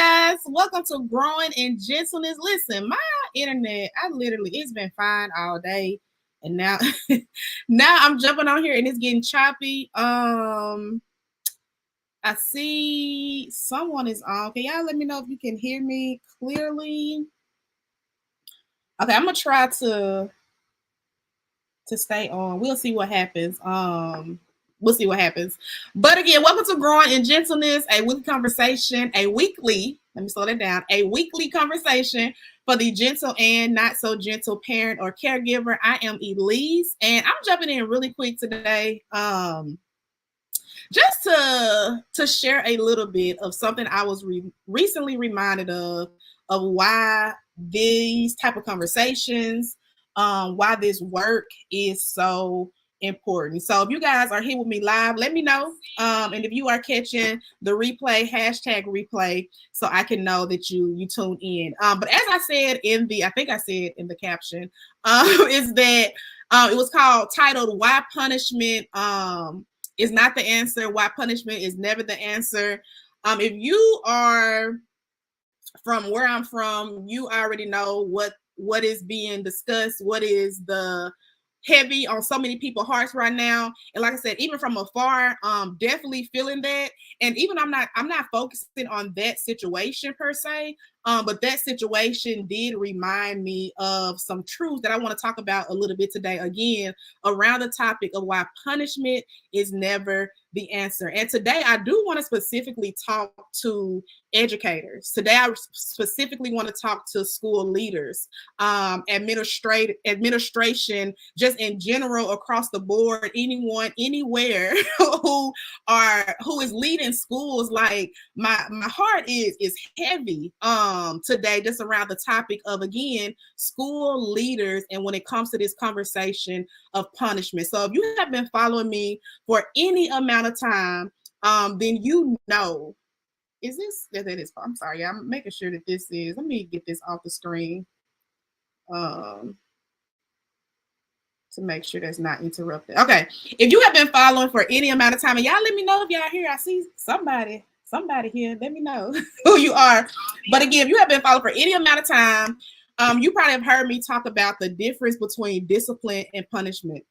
guys, welcome to Growing in Gentleness. Listen, my internet, it's been fine all day, and now now I'm jumping on here and it's getting choppy. I see someone is on. Can y'all let me know if you can hear me clearly? Okay, I'm gonna try to stay on. We'll see what happens. We'll see what happens. But again, welcome to Growing in Gentleness, a weekly conversation, let me slow that down, a weekly conversation for the gentle and not so gentle parent or caregiver. I am Elise, and I'm jumping in really quick today. Just to share a little bit of something I was recently reminded of why these type of conversations, why this work is so important. So if you guys are here with me live, let me know. And if you are catching the replay, hashtag replay, so I can know that you tuned in. But as I said I think I said in the caption, is that it was titled "Why Punishment is Not the Answer, Why Punishment is Never the Answer." If you are from where I'm from, you already know what is being discussed, what is the heavy on so many people's hearts right now. And like I said, even from afar, definitely feeling that. And even I'm not focusing on that situation per se, but that situation did remind me of some truths that I want to talk about a little bit today, again, around the topic of why punishment is never the answer. And today I do want to specifically talk to educators. Today I specifically want to talk to school leaders, administration, just in general across the board, anyone, anywhere who is leading schools. Like my heart is heavy today, just around the topic of, again, school leaders, and when it comes to this conversation of punishment. So if you have been following me for any amount of time, then you know. Is this? That is. I'm sorry. I'm making sure that this is. Let me get this off the screen. To make sure that's not interrupted. Okay. If you have been following for any amount of time, and y'all let me know if y'all here. I see somebody here. Let me know who you are. But again, if you have been following for any amount of time, you probably have heard me talk about the difference between discipline and punishment.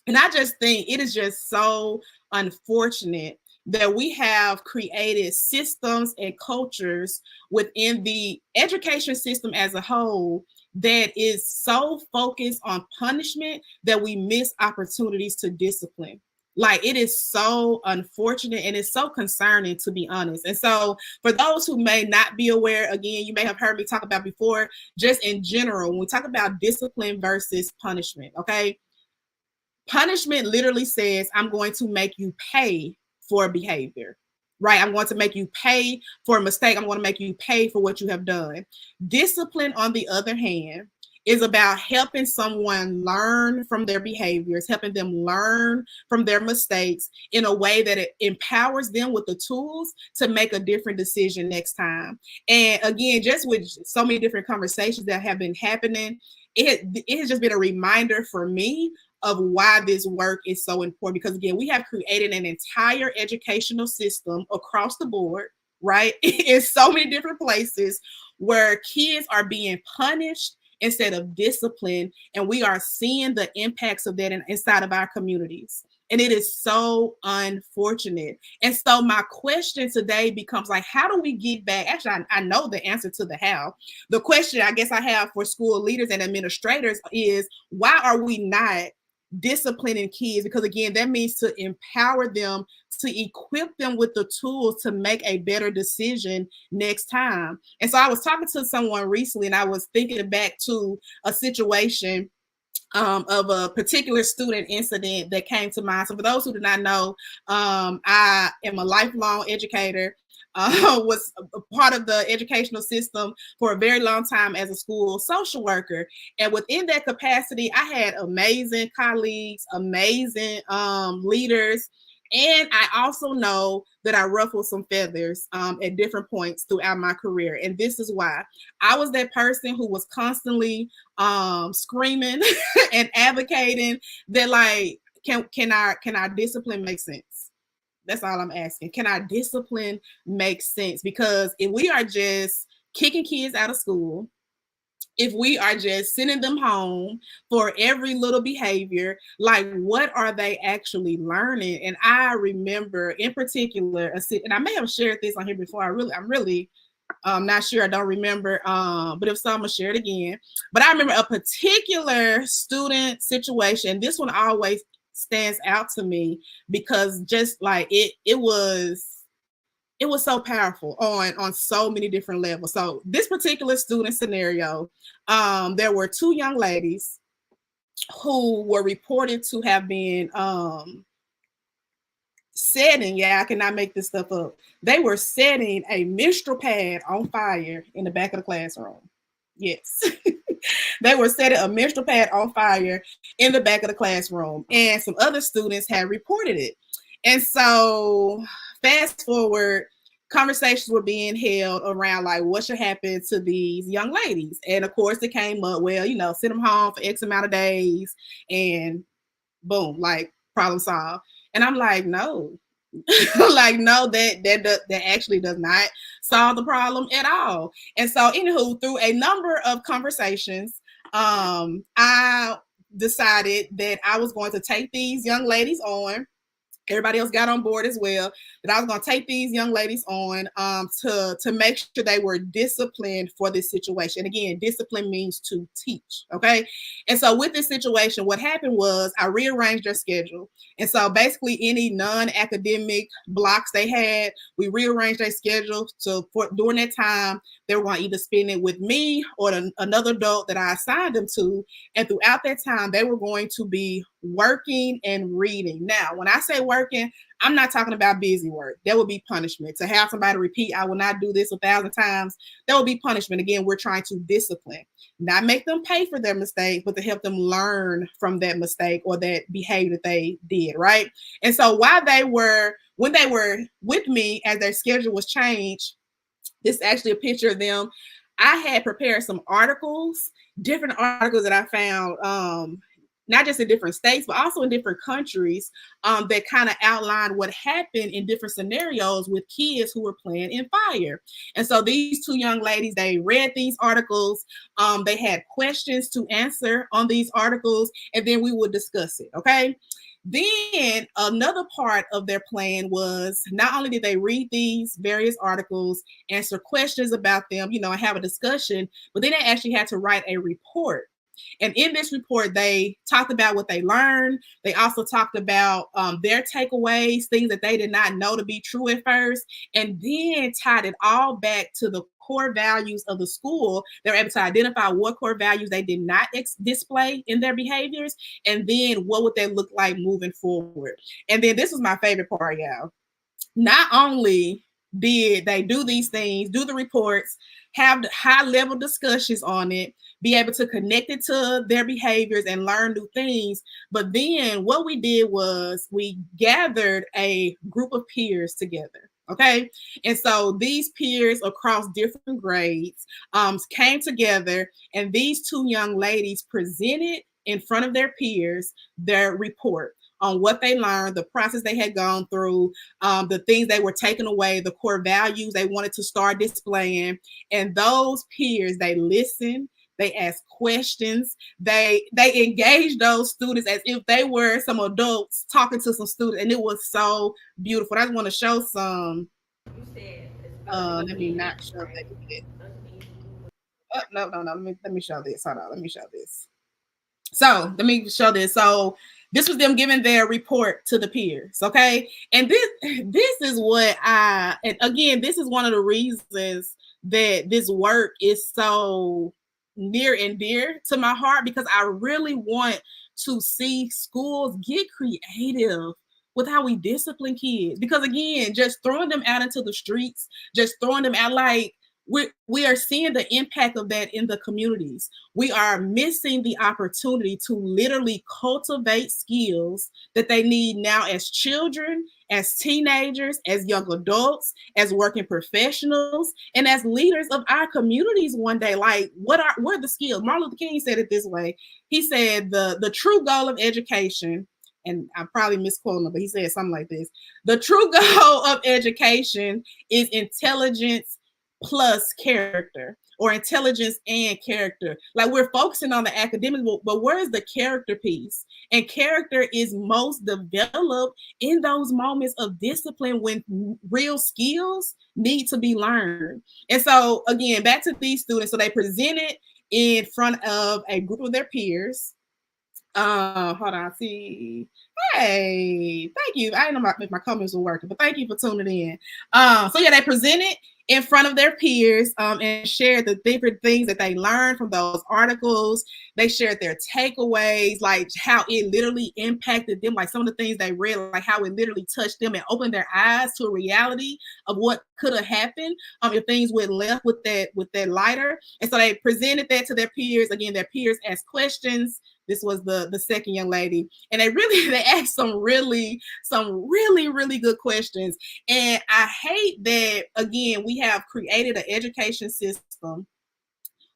And I just think it is just so unfortunate that we have created systems and cultures within the education system as a whole that is so focused on punishment that we miss opportunities to discipline. Like, it is so unfortunate and it's so concerning, to be honest. And so for those who may not be aware, again, you may have heard me talk about before, just in general, when we talk about discipline versus punishment, okay? Punishment literally says, I'm going to make you pay for behavior, right? I'm going to make you pay for a mistake. I'm going to make you pay for what you have done. Discipline, on the other hand, is about helping someone learn from their behaviors, helping them learn from their mistakes in a way that it empowers them with the tools to make a different decision next time. And again, just with so many different conversations that have been happening, it has just been a reminder for me of why this work is so important. Because again, we have created an entire educational system across the board, right? In so many different places where kids are being punished instead of disciplined. And we are seeing the impacts of that inside of our communities. And it is so unfortunate. And so my question today becomes, like, how do we get back? Actually, I know the answer to the how. The question I guess I have for school leaders and administrators is, why are we not disciplining kids? Because again, that means to empower them, to equip them with the tools to make a better decision next time. And so I was talking to someone recently, and I was thinking back to a situation of a particular student incident that came to mind. So for those who do not know, I am a lifelong educator. Was a part of the educational system for a very long time as a school social worker. And within that capacity, I had amazing colleagues, amazing leaders. And I also know that I ruffled some feathers at different points throughout my career. And this is why. I was that person who was constantly screaming and advocating that, like, can our discipline make sense? That's all I'm asking. Can our discipline make sense? Because if we are just kicking kids out of school, if we are just sending them home for every little behavior, like what are they actually learning? And I remember in particular, and I may have shared this on here before. I'm really not sure. I don't remember. But if so, I'm gonna share it again. But I remember a particular student situation. This one always stands out to me because just like it was so powerful on so many different levels. So this particular student scenario, there were two young ladies who were reported to have been setting, yeah, I cannot make this stuff up. They were setting a menstrual pad on fire in the back of the classroom. Yes. They were setting a menstrual pad on fire in the back of the classroom, and some other students had reported it. And so fast forward, conversations were being held around like what should happen to these young ladies. And of course it came up, well, send them home for X amount of days and boom, like problem solved. And I'm like, no, like, no, that actually does not solve the problem at all. And so anywho, through a number of conversations, I decided that I was going to take these young ladies on. Everybody else got on board as well, that I was going to take these young ladies on to make sure they were disciplined for this situation. Again, discipline means to teach, okay? And so with this situation, what happened was I rearranged their schedule. And so basically any non-academic blocks they had, we rearranged their schedule. So during that time, they were going to either spend it with me or another adult that I assigned them to. And throughout that time, they were going to be working and reading. Now, when I say working, I'm not talking about busy work. There will be punishment. To have somebody repeat, I will not do this 1,000 times, there will be punishment. Again, we're trying to discipline, not make them pay for their mistake, but to help them learn from that mistake or that behavior that they did, right? And so when they were with me as their schedule was changed, this is actually a picture of them. I had prepared some articles, different articles that I found, not just in different states, but also in different countries, that kind of outline what happened in different scenarios with kids who were playing in fire. And so these two young ladies, they read these articles. They had questions to answer on these articles, and then we would discuss it, okay? Then another part of their plan was not only did they read these various articles, answer questions about them, and have a discussion, but then they actually had to write a report. And in this report, they talked about what they learned. They also talked about their takeaways, things that they did not know to be true at first, and then tied it all back to the core values of the school. They were able to identify what core values they did not display in their behaviors, and then what would they look like moving forward. And then this was my favorite part, y'all. Not only did they do these things, do the reports, have high-level discussions on it, be able to connect it to their behaviors and learn new things. But then what we did was we gathered a group of peers together. Okay. And so these peers across different grades came together, and these two young ladies presented in front of their peers their report on what they learned, the process they had gone through, the things they were taking away, the core values they wanted to start displaying. And those peers, they listened, they asked questions, they engaged those students as if they were some adults talking to some students, and it was so beautiful. I just want to show some. Let me not show that. Oh, no. Let me show this. Hold on. Let me show this. So let me show this. So this was them giving their report to the peers, okay? And this is what and again, this is one of the reasons that this work is so near and dear to my heart, because I really want to see schools get creative with how we discipline kids. Because again, just throwing them out into the streets, just throwing them out, like, we are seeing the impact of that in the communities. We are missing the opportunity to literally cultivate skills that they need now as children, as teenagers, as young adults, as working professionals, and as leaders of our communities one day. Like, what are the skills? Martin Luther King said it this way. He said the true goal of education and I'm probably misquoting him, but he said something like this: the true goal of education is intelligence plus character, or intelligence and character. Like, we're focusing on the academics, but where's the character piece? And character is most developed in those moments of discipline when real skills need to be learned. And so, again, back to these students. So they presented in front of a group of their peers. Hold on, see. Hey, thank you. I didn't know if my comments were working, but thank you for tuning in. So yeah, they presented in front of their peers and shared the different things that they learned from those articles. They shared their takeaways, like how it literally impacted them, like some of the things they read, like how it literally touched them and opened their eyes to a reality of what could have happened if things went left with that lighter. And so they presented that to their peers. Again, their peers asked questions. This was the second young lady, and they asked some really good questions. And I hate that, again, we have created an education system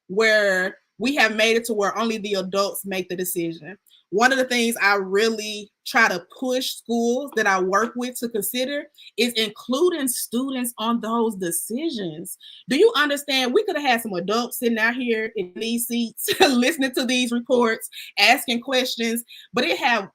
where we have made it to where only the adults make the decision. One of the things I really try to push schools that I work with to consider is including students on those decisions. Do you understand? We could have had some adults sitting out here in these seats listening to these reports, asking questions, but it have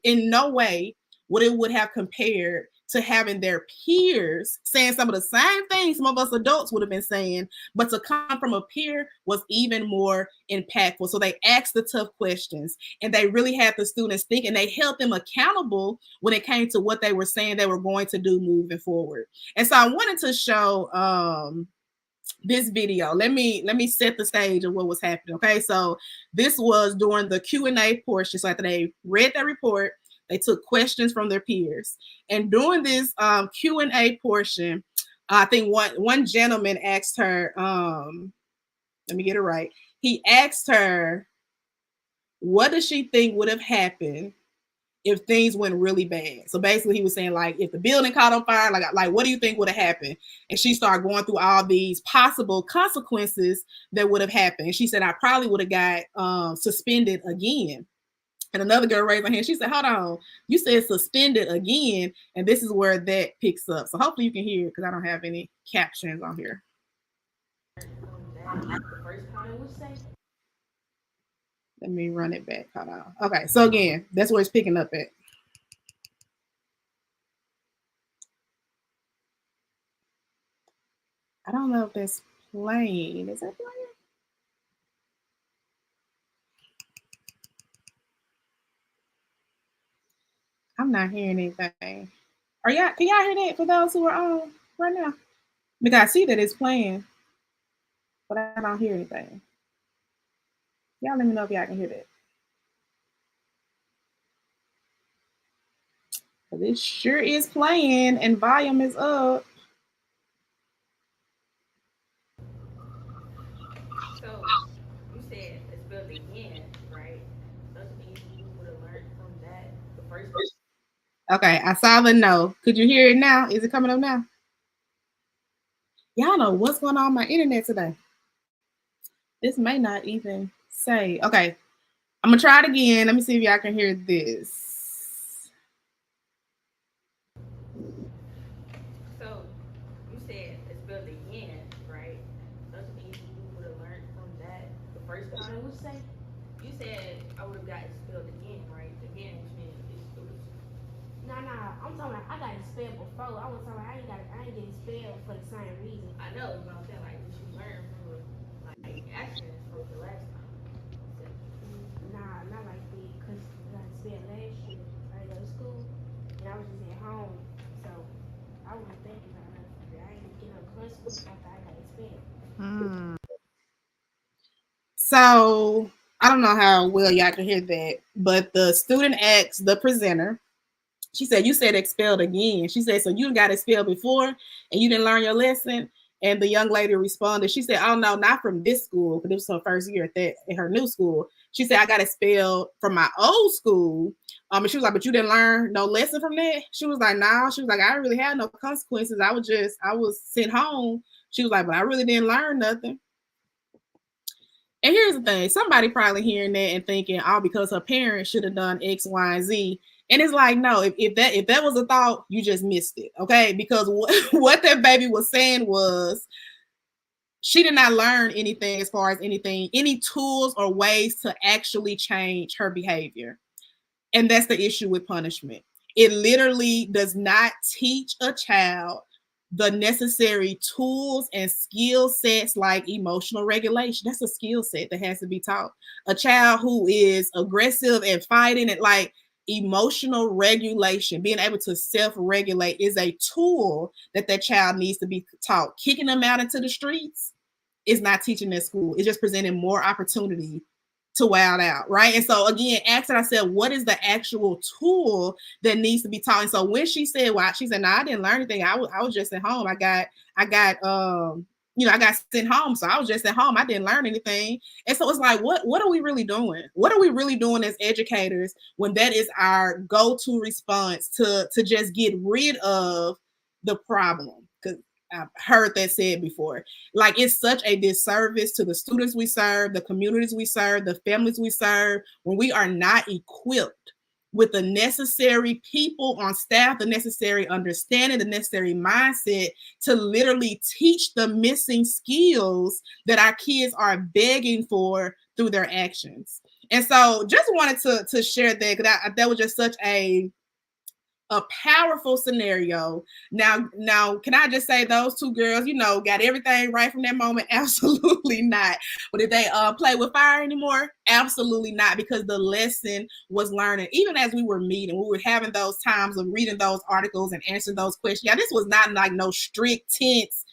in no way would have compared to having their peers saying some of the same things some of us adults would have been saying, but to come from a peer was even more impactful. So they asked the tough questions, and they really had the students think, and they held them accountable when it came to what they were saying they were going to do moving forward. And so I wanted to show this video. Let me set the stage of what was happening. Okay, so this was during the Q&A portion. So after they read their report, they took questions from their peers. And during this Q&A portion, I think one gentleman asked her, let me get it right. He asked her, what does she think would have happened if things went really bad? So basically he was saying, like, if the building caught on fire, like what do you think would have happened? And she started going through all these possible consequences that would have happened. And she said, I probably would have got suspended again. And another girl raised her hand. She said, hold on, you said suspended again. And this is where that picks up. So hopefully you can hear it because I don't have any captions on here. Let me run it back. Hold on. Okay, so again, that's where it's picking up at. I don't know if that's playing. Is that playing? I'm not hearing anything. Can y'all hear that for those who are on right now? Because I see that it's playing, but I don't hear anything. Y'all let me know if y'all can hear that. This sure is playing and volume is up. So you said it's built again, right? Doesn't mean you would have learned from that the first place. Okay, I saw the no. Could you hear it now? Is it coming up now? Y'all know what's going on with my internet today. This may not even say. Okay, I'm gonna try it again. Let me see if y'all can hear this. So you said it's built again, right? Doesn't mean you would have learned from that the first time. I would say you said I would have gotten spilled again, right? Again, which means it was. Nah, I'm talking about I got expelled before. I was talking about I ain't get expelled for the same reason. I know, but I'm saying, like, did you learn from like actions from the last time? Nah, not like that, because I got expelled last year. I go to school, and I was just at home, so I wasn't thinking about nothing. I ain't get no consequence after I got expelled. So I don't know how well y'all can hear that, but the student asked the presenter. She said, you said expelled again. She said, so you got expelled before and you didn't learn your lesson? And the young lady responded, she said, oh no, not from this school, because this was her first year at her new school. She said, I got expelled from my old school. And she was like, but you didn't learn no lesson from that? She was like, no. She was like, I didn't really have no consequences. I was sent home. She was like, but I really didn't learn nothing. And here's the thing, somebody probably hearing that and thinking, oh, because her parents should have done X, Y, and Z, And it's like, no, if that was a thought, you just missed it, okay? Because what that baby was saying was she did not learn anything as far as any tools or ways to actually change her behavior. And that's the issue with punishment. It literally does not teach a child the necessary tools and skill sets like emotional regulation. That's a skill set that has to be taught. A child who is aggressive and fighting it, like emotional regulation, being able to self-regulate is a tool that child needs to be taught. Kicking them out into the streets is not teaching at school. It's just presenting more opportunity to wild out, right? And so again, asking ourselves, what is the actual tool that needs to be taught? And so when she said, "Well," she said, "No, I didn't learn anything. I was just at home. I got sent home, so I was just at home. I didn't learn anything." And so it's like, what are we really doing? What are we really doing as educators when that is our go-to response to just get rid of the problem? Because I've heard that said before. Like, it's such a disservice to the students we serve, the communities we serve, the families we serve, when we are not equipped with the necessary people on staff, the necessary understanding, the necessary mindset to literally teach the missing skills that our kids are begging for through their actions. And so just wanted to share that, because that was just such a powerful scenario. Now, can I just say those two girls, got everything right from that moment? Absolutely not. But did they play with fire anymore? Absolutely not, because the lesson was learning. Even as we were meeting, we were having those times of reading those articles and answering those questions. Yeah, this was not like no strict, tense,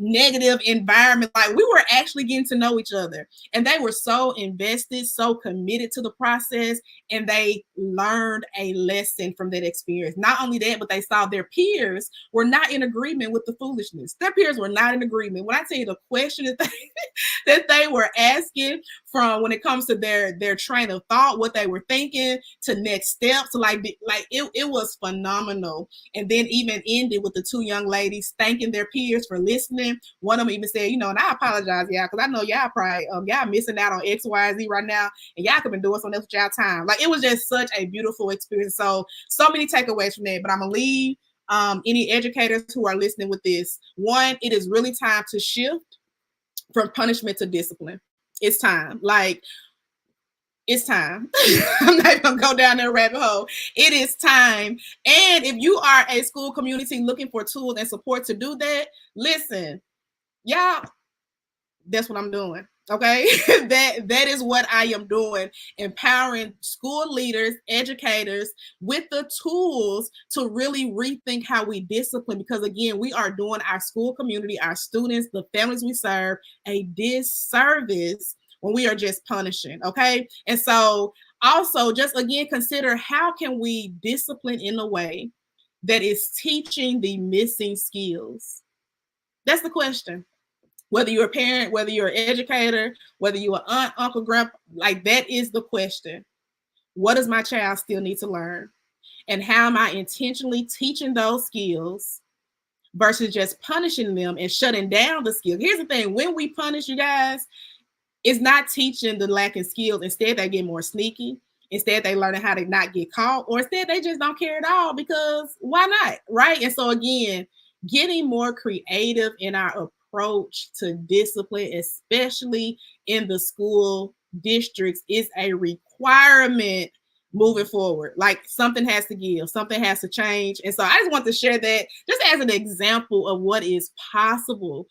negative environment. Like, we were actually getting to know each other, and they were so invested, so committed to the process, and they learned a lesson from that experience. Not only that, but they saw their peers were not in agreement with the foolishness. Their peers were not in agreement. When I tell you the question that they were asking, from when it comes to their train of thought, what they were thinking, to next steps, like it was phenomenal. And then even ended with the two young ladies thanking their peers for listening. One of them even said, and I apologize, y'all, because I know y'all probably y'all missing out on X, Y, Z right now, and y'all could have been doing something else with y'all time. Like, it was just such a beautiful experience. So many takeaways from that. But I'm gonna leave any educators who are listening with this. One, it is really time to shift from punishment to discipline. It's time. Like, it's time. I'm not gonna go down that rabbit hole. It is time. And if you are a school community looking for tools and support to do that, listen, y'all, that's what I'm doing. Okay, that is what I am doing, empowering school leaders, educators with the tools to really rethink how we discipline, because again, we are doing our school community, our students, the families we serve, a disservice when we are just punishing. Okay, and so also just again consider, how can we discipline in a way that is teaching the missing skills? That's the question. Whether you're a parent, whether you're an educator, whether you're an aunt, uncle, grandpa, like, that is the question. What does my child still need to learn? And how am I intentionally teaching those skills versus just punishing them and shutting down the skills? Here's the thing. When we punish, you guys, it's not teaching the lacking skills. Instead, they get more sneaky. Instead, they learn how to not get caught, or instead they just don't care at all, because why not, right? And so again, getting more creative in our approach to discipline, especially in the school districts, is a requirement moving forward. Like, something has to give, something has to change. And so I just want to share that just as an example of what is possible,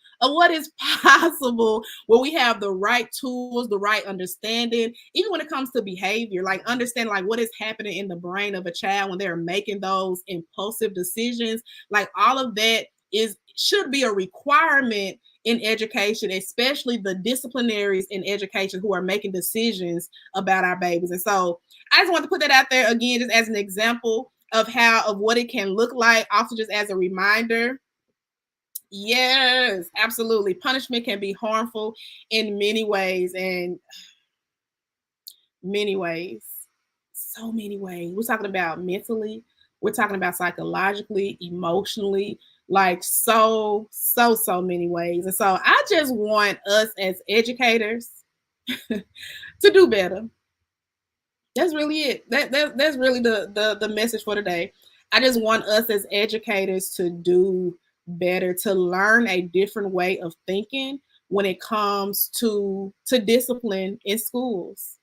when we have the right tools, the right understanding, even when it comes to behavior, like understand like what is happening in the brain of a child when they're making those impulsive decisions. Like, all of that should be a requirement in education, especially the disciplinaries in education who are making decisions about our babies. And so I just want to put that out there again, just as an example of what it can look like. Also, just as a reminder, yes, absolutely, punishment can be harmful in many ways, and many ways, so many ways. We're talking about mentally, we're talking about psychologically, emotionally, like so many ways. And so I just want us as educators to do better. That's really it. That's really the message for today. I just want us as educators to do better, to learn a different way of thinking when it comes to discipline in schools.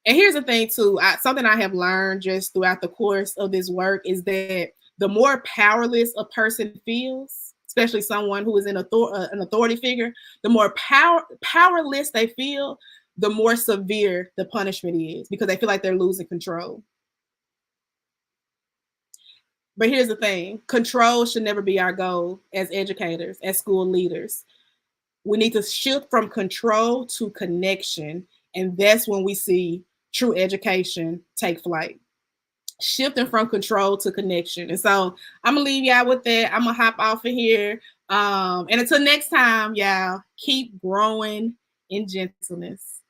And here's the thing too, something I have learned just throughout the course of this work is that the more powerless a person feels, especially someone who is an authority figure, the more powerless they feel, the more severe the punishment is because they feel like they're losing control. But here's the thing, control should never be our goal as educators, as school leaders. We need to shift from control to connection. And that's when we see true education take flight. Shifting from control to connection. And so I'm gonna leave y'all with that. I'm gonna hop off of here. And until next time, y'all, keep growing in gentleness.